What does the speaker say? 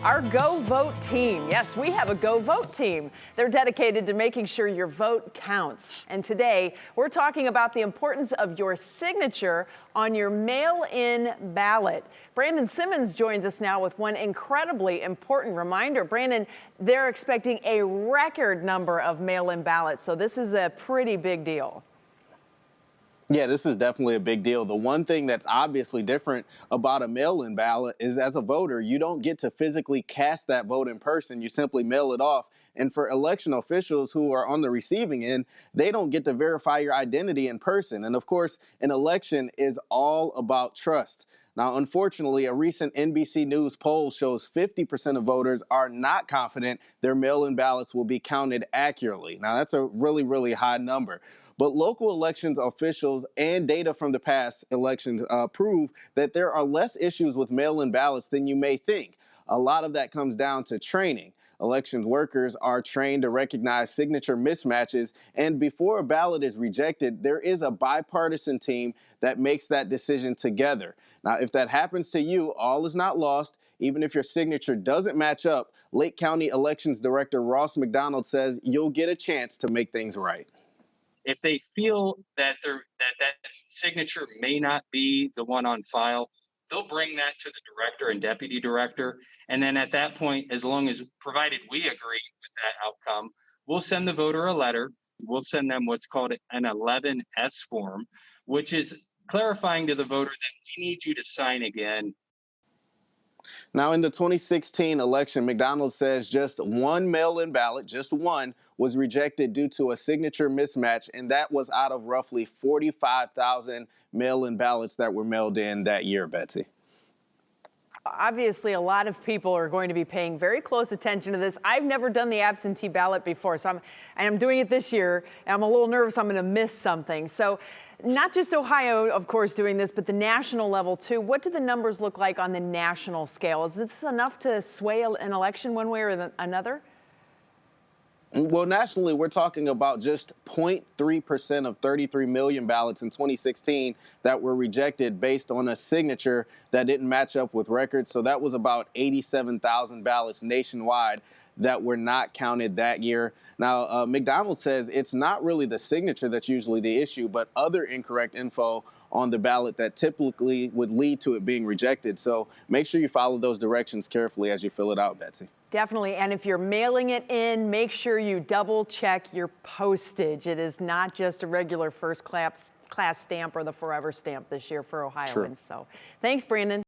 Our Go Vote team. Yes, we have a Go Vote team. They're dedicated to making sure your vote counts. And today, we're talking about the importance of your signature on your mail-in ballot. Brandon Simmons joins us now with one incredibly important reminder. Brandon, they're expecting a record number of mail-in ballots, so this is a pretty big deal. Yeah, this is definitely a big deal. The one thing that's obviously different about a mail-in ballot is as a voter, you don't get to physically cast that vote in person. You simply mail it off. And for election officials who are on the receiving end, they don't get to verify your identity in person. And of course, an election is all about trust. Now, unfortunately, a recent NBC News poll shows 50% of voters are not confident their mail-in ballots will be counted accurately. Now, that's a really, really high number. But local elections officials and data from the past elections prove that there are less issues with mail-in ballots than you may think. A lot of that comes down to training. Elections workers are trained to recognize signature mismatches, and before a ballot is rejected, there is a bipartisan team that makes that decision together. Now, if that happens to you, all is not lost. Even if your signature doesn't match up, Lake County Elections Director Ross McDonald says you'll get a chance to make things right. If they feel that that signature may not be the one on file, they'll bring that to the director and deputy director. And then at that point, as long as provided we agree with that outcome, we'll send the voter a letter. We'll send them what's called an 11S form, which is clarifying to the voter that we need you to sign again. Now, in the 2016 election, McDonald says just one mail-in ballot, just one, was rejected due to a signature mismatch, and that was out of roughly 45,000 mail-in ballots that were mailed in that year, Betsy. Obviously, a lot of people are going to be paying very close attention to this. I've never done the absentee ballot before, so I'm doing it this year, and I'm a little nervous I'm going to miss something. So not just Ohio, of course, doing this, but the national level, too. What do the numbers look like on the national scale? Is this enough to sway an election one way or another? Well, nationally, we're talking about just 0.3% of 33 million ballots in 2016 that were rejected based on a signature that didn't match up with records. So that was about 87,000 ballots nationwide that were not counted that year. Now, McDonald says it's not really the signature that's usually the issue, but other incorrect info on the ballot that typically would lead to it being rejected. So make sure you follow those directions carefully as you fill it out, Betsy. Definitely. And if you're mailing it in, make sure you double check your postage. It is not just a regular first class stamp or the forever stamp this year for Ohioans. So thanks, Brandon.